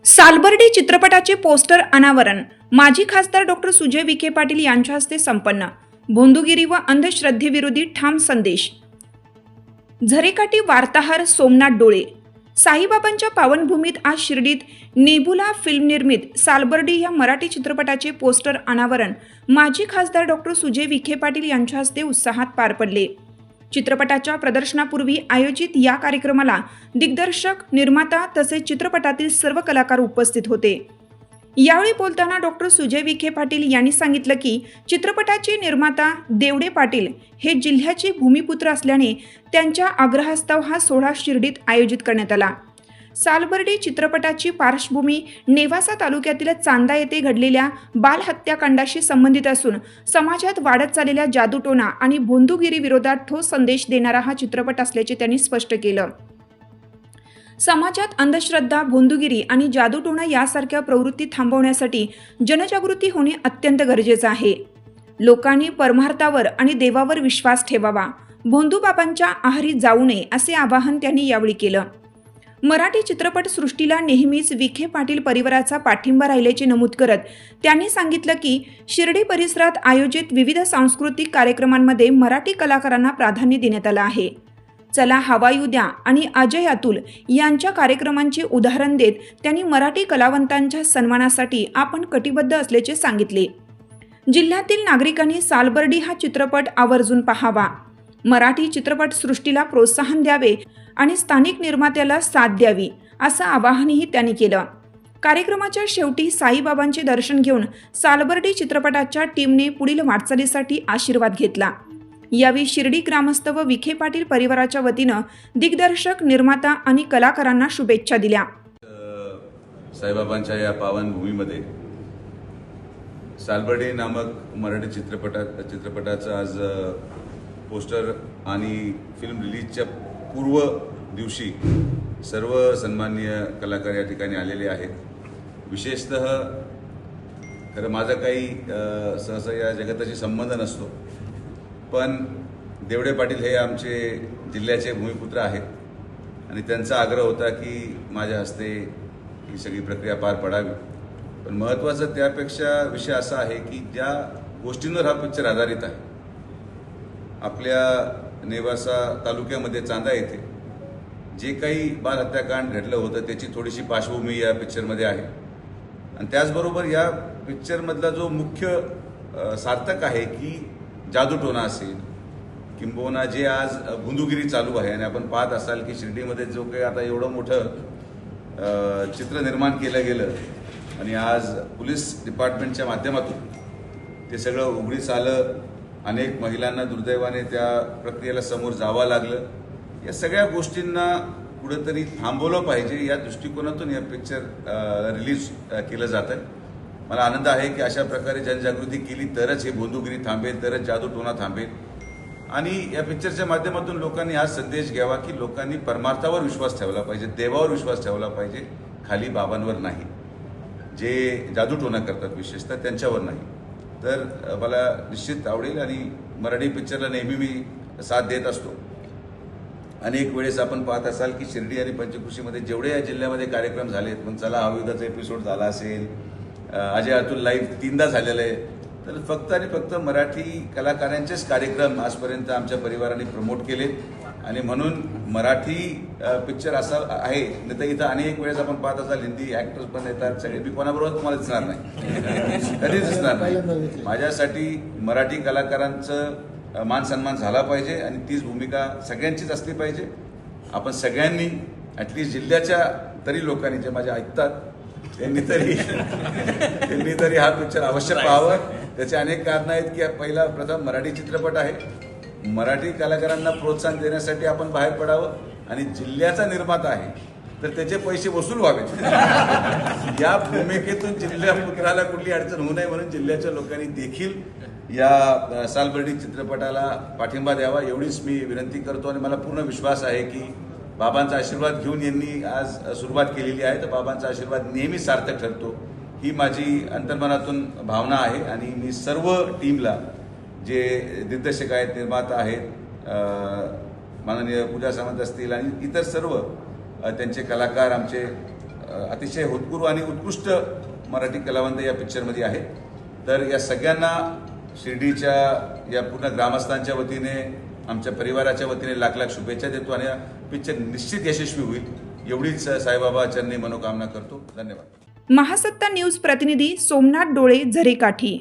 सालबर्डी चित्रपटाचे पोस्टर अनावरण माजी खासदार डॉक्टर सुजय विखे पाटील यांच्या हस्ते संपन्न। भोंदूगिरी व अंधश्रद्धेविरोधी ठाम संदेश। झरेकाठी वार्ताहर सोमनाथ डोळे। साईबाबांच्या पावनभूमीत आज शिर्डीत नेबुला फिल्म निर्मित सालबर्डी या मराठी चित्रपटाचे पोस्टर अनावरण माजी खासदार डॉक्टर सुजय विखे पाटील यांच्या हस्ते उत्साहात पार पडले। चित्रपटाच्या प्रदर्शनापूर्वी आयोजित या कार्यक्रमाला दिग्दर्शक, निर्माता तसेच चित्रपटातील सर्व कलाकार उपस्थित होते। यावेळी बोलताना डॉक्टर सुजय विखे पाटील यांनी सांगितलं की चित्रपटाचे निर्माता देवडे पाटील हे जिल्ह्याचे भूमिपुत्र असल्याने त्यांच्या आग्रहास्तव हा सोहळा शिर्डीत आयोजित करण्यात आला। सालबर्डी चित्रपटाची पार्श्वभूमी नेवासा तालुक्यातील चांदा येथे घडलेल्या बाल हत्याकांडाशी संबंधित असून समाजात वाढत चाललेल्या जादूटोणा आणि भोंदूगिरी विरोधात ठोस संदेश देणारा हा चित्रपट असल्याचे त्यांनी स्पष्ट केलं। समाजात अंधश्रद्धा, भोंदूगिरी आणि जादूटोणा यासारख्या प्रवृत्ती थांबवण्यासाठी जनजागृती होणे अत्यंत गरजेचे आहे। लोकांनी परमार्थावर आणि देवावर विश्वास ठेवावा, भोंदूबाबांच्या आहारी जाऊ नये असे आवाहन त्यांनी यावेळी केलं। मराठी चित्रपट सृष्टीला नेहमीच विखे पाटील परिवाराचा पाठिंबा राहिल्याचे नमूद करत त्यांनी सांगितलं की शिर्डी परिसरात आयोजित विविध सांस्कृतिक कार्यक्रमांमध्ये मराठी कलाकारांना प्राधान्य देण्यात आलं आहे। चला हवा येऊ द्या आणि अजय अतुल यांच्या कार्यक्रमांचे उदाहरण देत त्यांनी मराठी कलावंतांच्या सन्मानासाठी आपण कटिबद्ध असल्याचे सांगितले। जिल्ह्यातील नागरिकांनी सालबर्डी हा चित्रपट आवर्जून पाहावा, मराठी चित्रपट सृष्टीला प्रोत्साहन द्यावे आणि स्थानिक निर्मात्याला साथ द्यावी असं आवाहनही त्यांनी केलं। कार्यक्रमाच्या शेवटी साईबाबांचे दर्शन घेऊन सालबर्डी चित्रपटाच्या टीमने पुढील वाटचालीसाठी आशीर्वाद घेतला। यावेळी शिर्डी ग्रामस्थ व विखे पाटील परिवाराच्या वतीनं दिग्दर्शक, निर्माता आणि कलाकारांना शुभेच्छा दिल्या। साईबाबांच्या या पावन भूमीमध्ये सालबर्डी नामक मराठी चित्रपटाचं आज पोस्टर आणि फिल्म रिलीजच्या पूर्व दिवशी सर्व सन्माननीय कलाकार या ठिकाणी आलेले आहेत। विशेषतः खरं माझा काही सहसा या जगताशी संबंध नसतो, पण देवडे पाटील हे आमचे जिल्ह्याचे भूमिपुत्र आहेत आणि त्यांचा आग्रह होता की माझ्या हस्ते ही सगळी प्रक्रिया पार पडावी। पण महत्त्वाचं त्यापेक्षा विषय असा आहे की ज्या गोष्टींवर हा पिक्चर आधारित आहे, आपल्या नेवासा तालुक्यामध्ये चांदा येथे जे काही बाल हत्याकांड घडलं होतं त्याची थोडीशी पार्श्वभूमी या पिक्चरमध्ये आहे। आणि त्याचबरोबर या पिक्चरमधला जो मुख्य सार्थक आहे की जादूटोणा असेल किंबहुना जे आज भोंदूगिरी चालू आहे, आणि आपण पाहत असाल की शिर्डीमध्ये जो काही आता एवढं मोठं चित्र निर्माण केलं गेलं आणि आज पोलीस डिपार्टमेंटच्या माध्यमातून ते सगळं उघडीस आलं, अनेक महिलांना दुर्दैवाने त्या प्रक्रियेला समोर जावं लागलं। या सगळ्या गोष्टींना कुठेतरी थांबवलं पाहिजे या दृष्टिकोनातून या पिक्चर रिलीज केलं जात आहे। मला आनंद आहे की अशा प्रकारे जनजागृती केली तरच हे भोंदूगिरी थांबेल, तरच जादूटोणा थांबेल। आणि या पिक्चरच्या माध्यमातून लोकांनी हा संदेश घ्यावा की लोकांनी परमार्थावर विश्वास ठेवला पाहिजे, देवावर विश्वास ठेवला पाहिजे, खाली बाबांवर नाही, जे जादूटोणा करतात विशेषतः त्यांच्यावर नाही। तर मला निश्चित आवडेल आणि मराठी पिक्चरला नेहमी मी साथ देत असतो। अनेक वेळेस आपण पाहत असाल की शिर्डी आणि पंचकृषीमध्ये जेवढे या जिल्ह्यामध्ये कार्यक्रम झालेत, मग चला हवायुद्धाचा एपिसोड झाला असेल, अजय अतुल लाईव्ह 3दा झालेलं आहे, तर फक्त आणि फक्त मराठी कलाकारांचेच कार्यक्रम आजपर्यंत आमच्या परिवाराने प्रमोट केले। आणि म्हणून मराठी पिक्चर असा आहे, नाही तर इथं अनेक वेळेस आपण पाहत असाल हिंदी ॲक्टर्स पण येतात सगळे, मी कोणाबरोबर तुम्हाला दिसणार नाही, कधीच दिसणार नाही। माझ्यासाठी मराठी कलाकारांचं मान सन्मान झाला पाहिजे आणि तीच भूमिका सगळ्यांचीच असली पाहिजे। आपण सगळ्यांनी ॲटलिस्ट जिल्ह्याच्या तरी लोकांनी जे माझ्या ऐकतात त्यांनी तरी हा पिक्चर अवश्य पाहावं। त्याचे अनेक कारणं आहेत की पहिला प्रथम मराठी चित्रपट आहे, मराठी कलाकारांना प्रोत्साहन देण्यासाठी आपण बाहेर पडावं, आणि जिल्ह्याचा निर्माता आहे तर त्याचे पैसे वसूल व्हावेत या भूमिकेतून जिल्ह्यापुत्राला कुठली अडचण होऊ नये म्हणून जिल्ह्याच्या लोकांनी देखील या सालबर्डी चित्रपटाला पाठिंबा द्यावा एवढीच मी विनंती करतो। आणि मला पूर्ण विश्वास आहे की बाबांचा आशीर्वाद घेऊन यांनी आज सुरुवात केलेली आहे, तर बाबांचा आशीर्वाद नेहमीच सार्थक ठरतो ही माझी अंतर्मनातून भावना आहे। आणि मी सर्व टीमला, जे दिग्दर्शक आहेत, निर्माता आहेत, माननीय पूजा सावंत असतील आणि इतर सर्व त्यांचे कलाकार, आमचे अतिशय होतकुरू आणि उत्कृष्ट मराठी कलावंत या पिक्चरमध्ये आहे. तर या सगळ्यांना शिर्डीच्या या पूर्ण ग्रामस्थांच्या वतीने, आमच्या परिवाराच्या वतीने लाख लाख शुभेच्छा देतो आणि हा पिक्चर निश्चित यशस्वी होईल एवढीच साईबाबा चरणी मनोकामना करतो. धन्यवाद. महासत्ता न्यूज प्रतिनिधी सोमनाथ डोळे, झरेकाठी.